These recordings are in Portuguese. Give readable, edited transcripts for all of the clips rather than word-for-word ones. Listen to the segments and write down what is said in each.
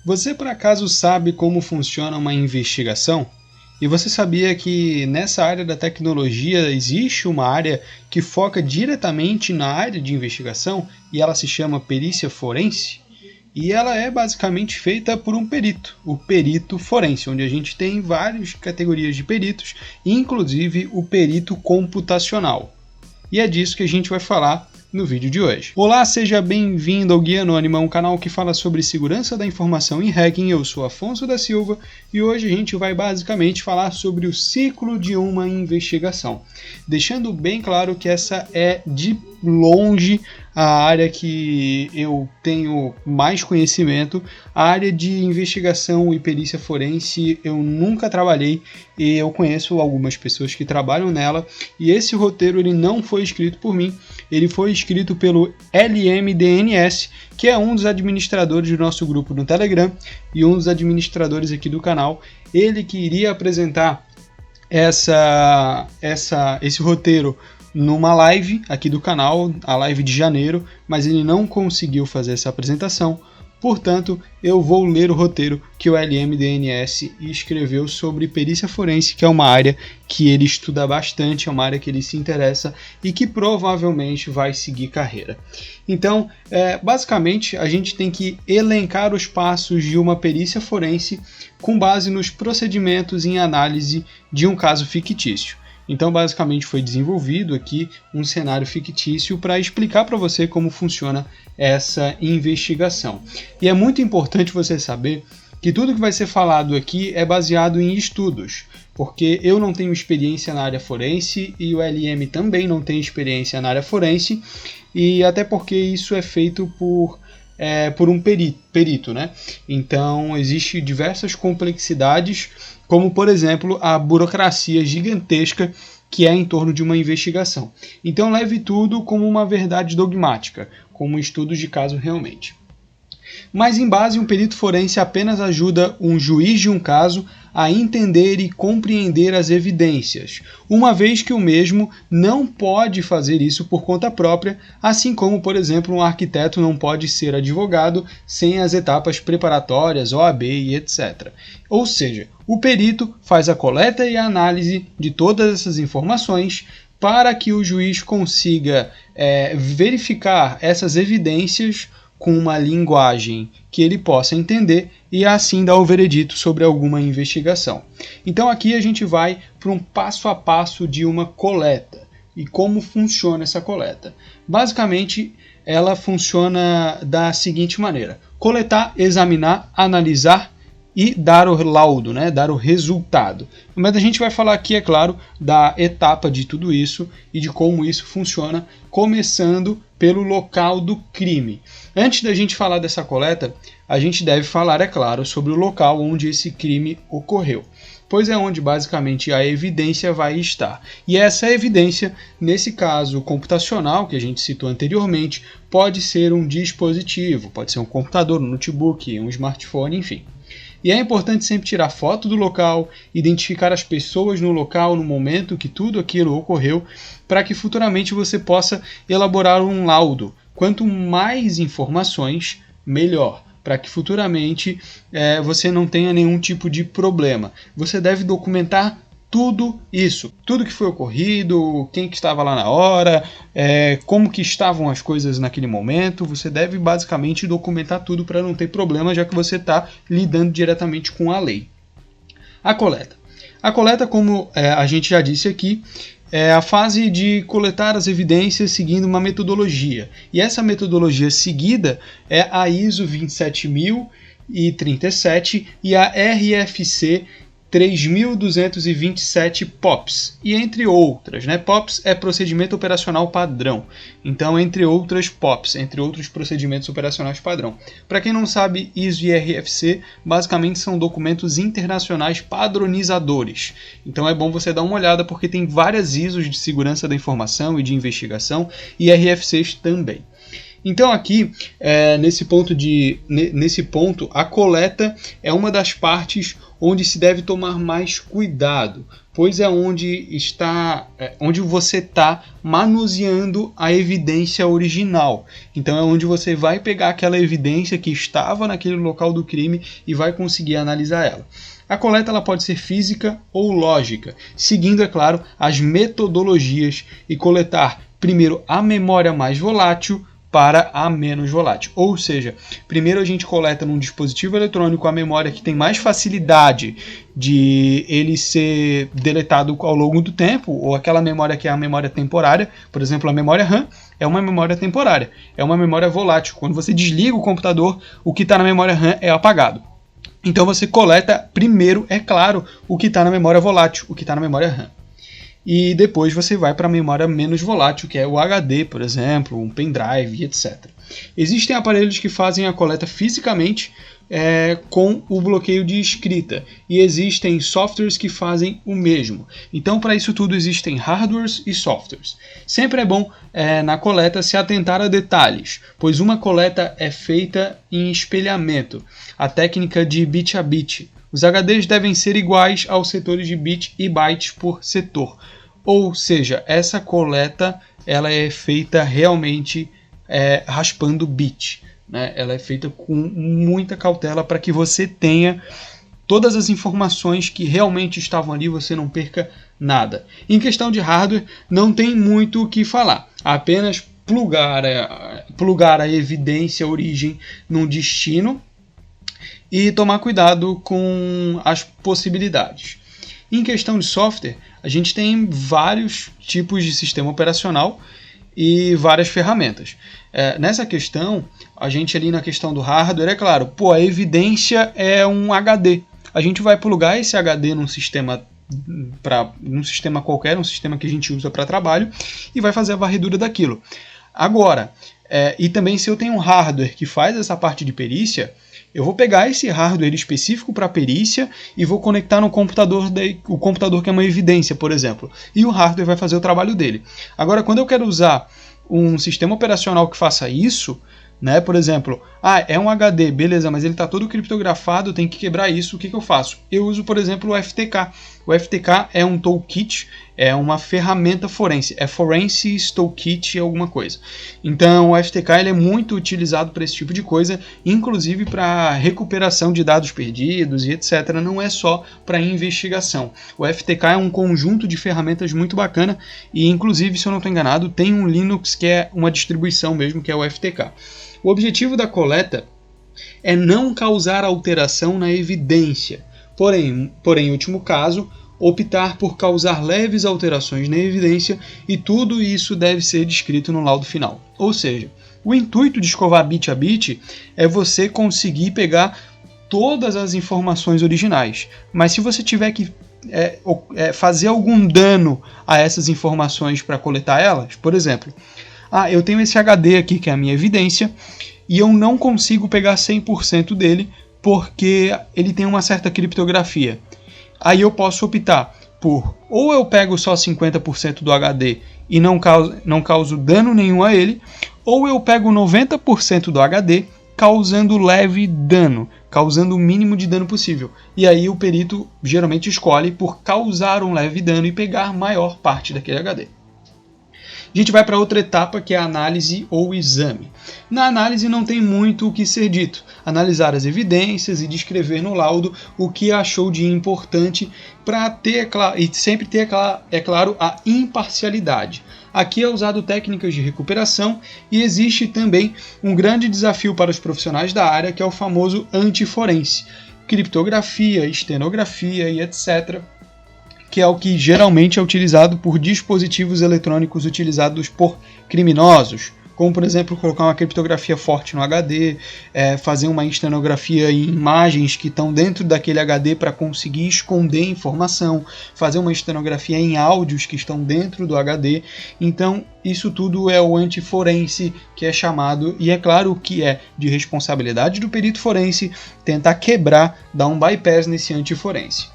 Você por acaso sabe como funciona uma investigação? E você sabia que nessa área da tecnologia existe uma área que foca diretamente na área de investigação e ela se chama perícia forense? E ela é basicamente feita por um perito, o perito forense, onde a gente tem várias categorias de peritos, inclusive o perito computacional. E é disso que a gente vai falar no vídeo de hoje. Olá, seja bem-vindo ao Guia Anônima, um canal que fala sobre segurança da informação e hacking. Eu sou Afonso da Silva e hoje a gente vai basicamente falar sobre o ciclo de uma investigação, deixando bem claro que essa é de longe a área que eu tenho mais conhecimento. A área de investigação e perícia forense eu nunca trabalhei e eu conheço algumas pessoas que trabalham nela, e esse roteiro ele não foi escrito por mim, ele foi escrito pelo LMDNS, que é um dos administradores do nosso grupo no Telegram e um dos administradores aqui do canal. Ele que iria apresentar esse roteiro numa live aqui do canal, a live de janeiro, mas ele não conseguiu fazer essa apresentação. Portanto, eu vou ler o roteiro que o LMDNS escreveu sobre perícia forense, que é uma área que ele estuda bastante, é uma área que ele se interessa e que provavelmente vai seguir carreira. Então, basicamente, a gente tem que elencar os passos de uma perícia forense com base nos procedimentos em análise de um caso fictício. Então, basicamente, foi desenvolvido aqui um cenário fictício para explicar para você como funciona essa investigação. E é muito importante você saber que tudo que vai ser falado aqui é baseado em estudos, porque eu não tenho experiência na área forense e o LM também não tem experiência na área forense, e até porque isso é feito por um perito, né? Então, existem diversas complexidades, como, por exemplo, a burocracia gigantesca que é em torno de uma investigação. Então, leve tudo como uma verdade dogmática, como estudos de caso realmente. Mas, em base, um perito forense apenas ajuda um juiz de um caso a entender e compreender as evidências, uma vez que o mesmo não pode fazer isso por conta própria, assim como, por exemplo, um arquiteto não pode ser advogado sem as etapas preparatórias, OAB e etc. Ou seja, o perito faz a coleta e a análise de todas essas informações para que o juiz consiga verificar essas evidências com uma linguagem que ele possa entender e assim dar o veredito sobre alguma investigação. Então aqui a gente vai para um passo a passo de uma coleta e como funciona essa coleta. Basicamente ela funciona da seguinte maneira: coletar, examinar, analisar e dar o laudo, né? Dar o resultado. Mas a gente vai falar aqui, é claro, da etapa de tudo isso e de como isso funciona, começando pelo local do crime. Antes da gente falar dessa coleta, a gente deve falar, é claro, sobre o local onde esse crime ocorreu, pois é onde basicamente a evidência vai estar. E essa evidência, nesse caso computacional que a gente citou anteriormente, pode ser um dispositivo, pode ser um computador, um notebook, um smartphone, enfim. E é importante sempre tirar foto do local, identificar as pessoas no local, no momento que tudo aquilo ocorreu, para que futuramente você possa elaborar um laudo. Quanto mais informações, melhor, para que futuramente você não tenha nenhum tipo de problema. Você deve documentar tudo isso, tudo que foi ocorrido, quem que estava lá na hora, como que estavam as coisas naquele momento. Você deve basicamente documentar tudo para não ter problema, já que você está lidando diretamente com a lei. A coleta, como a gente já disse aqui, é a fase de coletar as evidências seguindo uma metodologia. E essa metodologia seguida é a ISO 27037 e a RFC 3227 POPs, e entre outras, né? POPs é procedimento operacional padrão, então entre outras POPs, entre outros procedimentos operacionais padrão. Para quem não sabe, ISO e RFC basicamente são documentos internacionais padronizadores, então é bom você dar uma olhada porque tem várias ISOs de segurança da informação e de investigação e RFCs também. Então aqui, nesse ponto, a coleta é uma das partes onde se deve tomar mais cuidado, pois é onde você está manuseando a evidência original. Então é onde você vai pegar aquela evidência que estava naquele local do crime e vai conseguir analisar ela. A coleta ela pode ser física ou lógica, seguindo, é claro, as metodologias e coletar primeiro a memória mais volátil para a menos volátil. Ou seja, primeiro a gente coleta num dispositivo eletrônico a memória que tem mais facilidade de ele ser deletado ao longo do tempo, ou aquela memória que é a memória temporária. Por exemplo, a memória RAM é uma memória temporária, é uma memória volátil. Quando você desliga o computador, o que está na memória RAM é apagado. Então você coleta primeiro, é claro, o que está na memória volátil, o que está na memória RAM. E depois você vai para a memória menos volátil, que é o HD, por exemplo, um pendrive, etc. Existem aparelhos que fazem a coleta fisicamente com o bloqueio de escrita, e existem softwares que fazem o mesmo. Então, para isso tudo, existem hardwares e softwares. Sempre é bom, na coleta, se atentar a detalhes, pois uma coleta é feita em espelhamento, a técnica de bit a bit. Os HDs devem ser iguais aos setores de bit e bytes por setor. Ou seja, essa coleta ela é feita realmente raspando bit, né? Ela é feita com muita cautela para que você tenha todas as informações que realmente estavam ali, você não perca nada. Em questão de hardware, não tem muito o que falar. Apenas plugar a evidência, a origem num destino e tomar cuidado com as possibilidades. Em questão de software, a gente tem vários tipos de sistema operacional e várias ferramentas. Nessa questão, a gente ali na questão do hardware, é claro, a evidência é um HD. A gente vai plugar esse HD num sistema qualquer, um sistema que a gente usa para trabalho, e vai fazer a varredura daquilo. Agora, e também se eu tenho um hardware que faz essa parte de perícia, eu vou pegar esse hardware específico para perícia e vou conectar no computador, o computador que é uma evidência, por exemplo. E o hardware vai fazer o trabalho dele. Agora, quando eu quero usar um sistema operacional que faça isso, né, por exemplo, é um HD, beleza, mas ele está todo criptografado, tem que quebrar isso, o que eu faço? Eu uso, por exemplo, o FTK. O FTK é um toolkit, é uma ferramenta forense, é Forensics Toolkit alguma coisa. Então o FTK ele é muito utilizado para esse tipo de coisa, inclusive para recuperação de dados perdidos e etc. Não é só para investigação. O FTK é um conjunto de ferramentas muito bacana e, inclusive, se eu não estou enganado, tem um Linux que é uma distribuição mesmo, que é o FTK. O objetivo da coleta é não causar alteração na evidência, porém, em último caso, optar por causar leves alterações na evidência, e tudo isso deve ser descrito no laudo final. Ou seja, o intuito de escovar bit a bit é você conseguir pegar todas as informações originais, mas se você tiver que fazer algum dano a essas informações para coletar elas, por exemplo, eu tenho esse HD aqui que é a minha evidência e eu não consigo pegar 100% dele porque ele tem uma certa criptografia. Aí eu posso optar por, ou eu pego só 50% do HD e não causo dano nenhum a ele, ou eu pego 90% do HD causando leve dano, causando o mínimo de dano possível. E aí o perito geralmente escolhe por causar um leve dano e pegar maior parte daquele HD. A gente vai para outra etapa, que é a análise ou exame. Na análise não tem muito o que ser dito. Analisar as evidências e descrever no laudo o que achou de importante para ter, e sempre ter, é claro, a imparcialidade. Aqui é usado técnicas de recuperação e existe também um grande desafio para os profissionais da área, que é o famoso antiforense. Criptografia, estenografia e etc., que é o que geralmente é utilizado por dispositivos eletrônicos utilizados por criminosos, como, por exemplo, colocar uma criptografia forte no HD, fazer uma estenografia em imagens que estão dentro daquele HD para conseguir esconder informação, fazer uma estenografia em áudios que estão dentro do HD. Então, isso tudo é o antiforense que é chamado, e é claro que é de responsabilidade do perito forense tentar quebrar, dar um bypass nesse antiforense.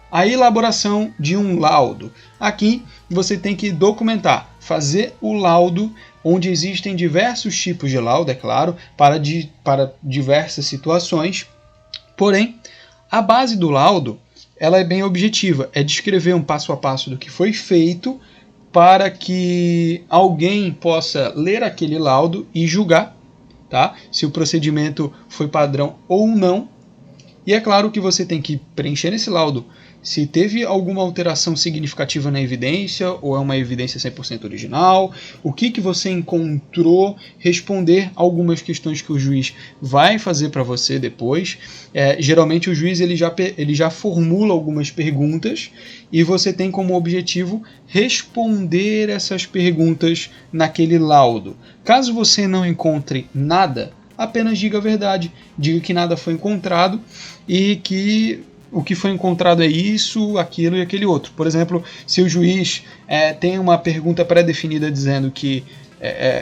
A elaboração de um laudo. Aqui você tem que documentar, fazer o laudo onde existem diversos tipos de laudo, é claro, para diversas situações. Porém, a base do laudo ela é bem objetiva, é descrever um passo a passo do que foi feito para que alguém possa ler aquele laudo e julgar, tá? Se o procedimento foi padrão ou não. E é claro que você tem que preencher nesse laudo se teve alguma alteração significativa na evidência, ou é uma evidência 100% original, o que você encontrou, responder algumas questões que o juiz vai fazer para você depois. Geralmente o juiz ele já formula algumas perguntas e você tem como objetivo responder essas perguntas naquele laudo. Caso você não encontre nada, apenas diga a verdade, diga que nada foi encontrado e que o que foi encontrado é isso, aquilo e aquele outro. Por exemplo, se o juiz tem uma pergunta pré-definida dizendo que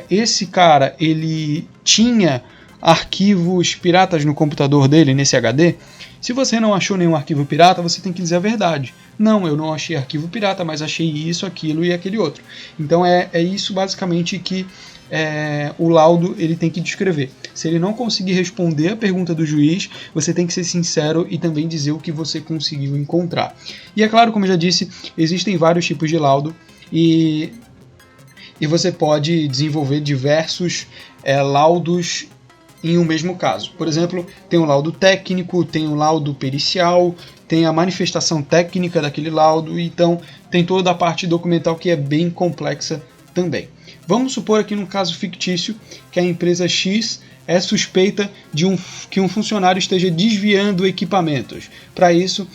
esse cara ele tinha arquivos piratas no computador dele, nesse HD, se você não achou nenhum arquivo pirata, você tem que dizer a verdade. Não, eu não achei arquivo pirata, mas achei isso, aquilo e aquele outro. Então é isso basicamente que o laudo ele tem que descrever. Se ele não conseguir responder a pergunta do juiz, você tem que ser sincero e também dizer o que você conseguiu encontrar. E é claro, como eu já disse, existem vários tipos de laudo e você pode desenvolver diversos laudos em um mesmo caso. Por exemplo, tem o laudo técnico, tem o laudo pericial, tem a manifestação técnica daquele laudo, então tem toda a parte documental que é bem complexa também. Vamos supor aqui num caso fictício que a empresa X é suspeita de que um funcionário esteja desviando equipamentos. Para isso,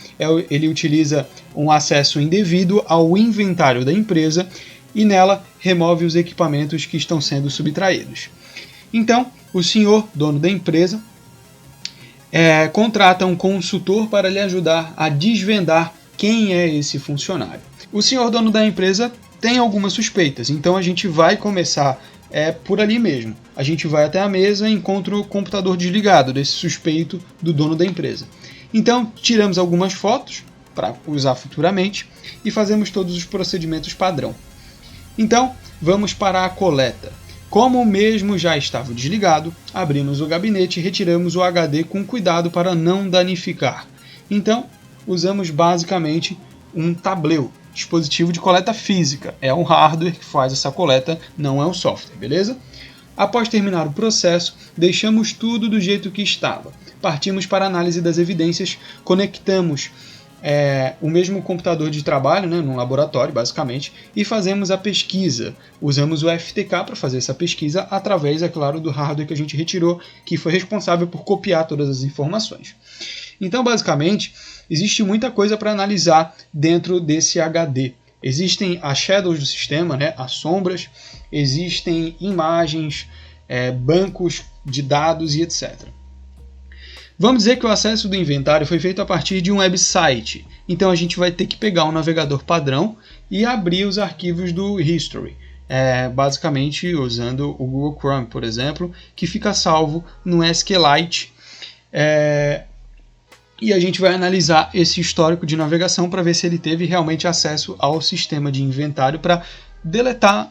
ele utiliza um acesso indevido ao inventário da empresa e nela remove os equipamentos que estão sendo subtraídos. Então, o senhor, dono da empresa, contrata um consultor para lhe ajudar a desvendar quem é esse funcionário. O senhor, dono da empresa, tem algumas suspeitas, então a gente vai começar por ali mesmo. A gente vai até a mesa e encontra o computador desligado desse suspeito do dono da empresa. Então, tiramos algumas fotos para usar futuramente e fazemos todos os procedimentos padrão. Então, vamos para a coleta. Como o mesmo já estava desligado, abrimos o gabinete e retiramos o HD com cuidado para não danificar. Então, usamos basicamente um tableu, dispositivo de coleta física. É um hardware que faz essa coleta, não é um software, beleza? Após terminar o processo, deixamos tudo do jeito que estava. Partimos para a análise das evidências, conectamos o mesmo computador de trabalho, num laboratório, basicamente, e fazemos a pesquisa. Usamos o FTK para fazer essa pesquisa através, é claro, do hardware que a gente retirou, que foi responsável por copiar todas as informações. Então, basicamente, existe muita coisa para analisar dentro desse HD. Existem as shadows do sistema, as sombras, existem imagens, bancos de dados e etc. Vamos dizer que o acesso do inventário foi feito a partir de um website. Então a gente vai ter que pegar um navegador padrão e abrir os arquivos do History. Basicamente usando o Google Chrome, por exemplo, que fica salvo no SQLite. E a gente vai analisar esse histórico de navegação para ver se ele teve realmente acesso ao sistema de inventário para deletar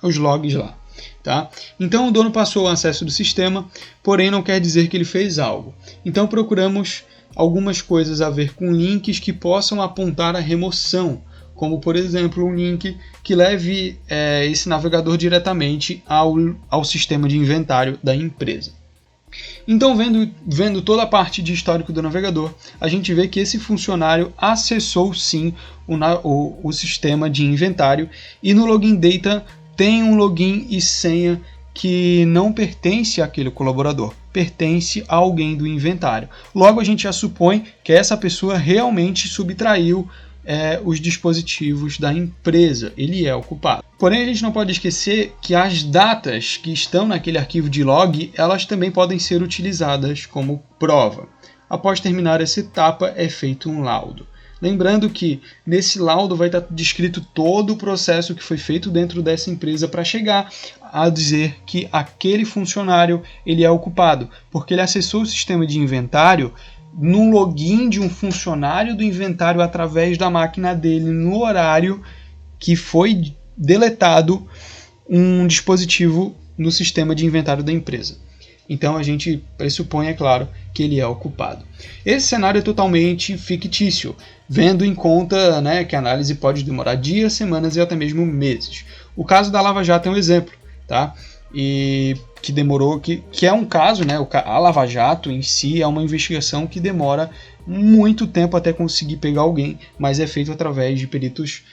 os logs lá. Tá? Então o dono passou o acesso do sistema, porém não quer dizer que ele fez algo. Então procuramos algumas coisas a ver com links que possam apontar a remoção, como por exemplo um link que leve esse navegador diretamente ao sistema de inventário da empresa. Então, vendo toda a parte de histórico do navegador, a gente vê que esse funcionário acessou sim o sistema de inventário e no login data tem um login e senha que não pertence àquele colaborador, pertence a alguém do inventário. Logo, a gente já supõe que essa pessoa realmente subtraiu os dispositivos da empresa, ele é o culpado. Porém, a gente não pode esquecer que as datas que estão naquele arquivo de log, elas também podem ser utilizadas como prova. Após terminar essa etapa, é feito um laudo. Lembrando que nesse laudo vai estar descrito todo o processo que foi feito dentro dessa empresa para chegar a dizer que aquele funcionário ele é o culpado, porque ele acessou o sistema de inventário no login de um funcionário do inventário através da máquina dele no horário que foi deletado um dispositivo no sistema de inventário da empresa. Então a gente pressupõe, é claro, que ele é o culpado. Esse cenário é totalmente fictício, vendo em conta, né, que a análise pode demorar dias, semanas e até mesmo meses. O caso da Lava Jato é um exemplo, tá? E que demorou, que é um caso, né? A Lava Jato em si é uma investigação que demora muito tempo até conseguir pegar alguém, mas é feito através de peritos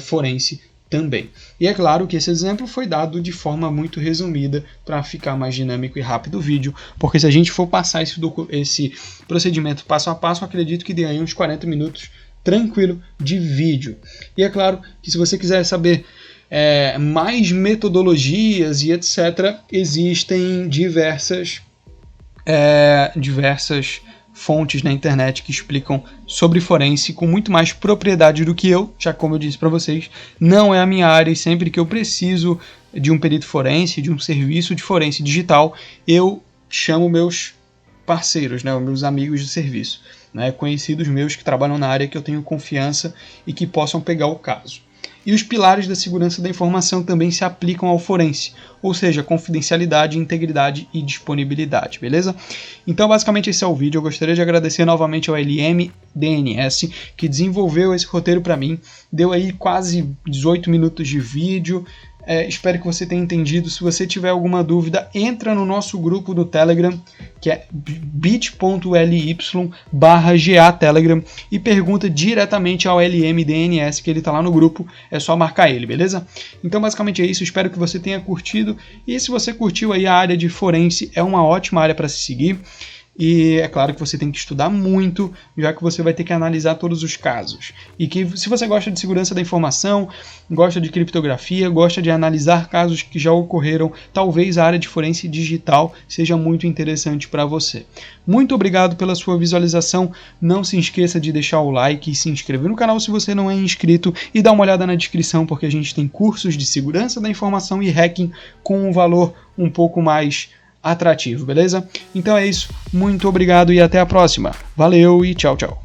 forense também. E é claro que esse exemplo foi dado de forma muito resumida para ficar mais dinâmico e rápido o vídeo, porque se a gente for passar esse procedimento passo a passo, acredito que dê aí uns 40 minutos tranquilo de vídeo. E é claro que se você quiser saber mais metodologias e etc., existem diversas fontes na internet que explicam sobre forense com muito mais propriedade do que eu, já como eu disse para vocês, não é a minha área e sempre que eu preciso de um perito forense, de um serviço de forense digital, eu chamo meus parceiros, né, meus amigos de serviço, né, conhecidos meus que trabalham na área que eu tenho confiança e que possam pegar o caso. E os pilares da segurança da informação também se aplicam ao forense, ou seja, confidencialidade, integridade e disponibilidade, beleza? Então, basicamente, esse é o vídeo. Eu gostaria de agradecer novamente ao LM-DNS, que desenvolveu esse roteiro para mim. Deu aí quase 18 minutos de vídeo. Espero que você tenha entendido. Se você tiver alguma dúvida, entra no nosso grupo do Telegram, que é bit.ly/GA-Telegram, e pergunta diretamente ao LM-DNS, que ele está lá no grupo, é só marcar ele, beleza? Então basicamente é isso, espero que você tenha curtido, e se você curtiu aí a área de forense, é uma ótima área para se seguir. E é claro que você tem que estudar muito, já que você vai ter que analisar todos os casos. E que se você gosta de segurança da informação, gosta de criptografia, gosta de analisar casos que já ocorreram, talvez a área de forense digital seja muito interessante para você. Muito obrigado pela sua visualização. Não se esqueça de deixar o like e se inscrever no canal se você não é inscrito. E dá uma olhada na descrição, porque a gente tem cursos de segurança da informação e hacking com um valor um pouco mais atrativo, beleza? Então é isso, muito obrigado e até a próxima. Valeu e tchau, tchau.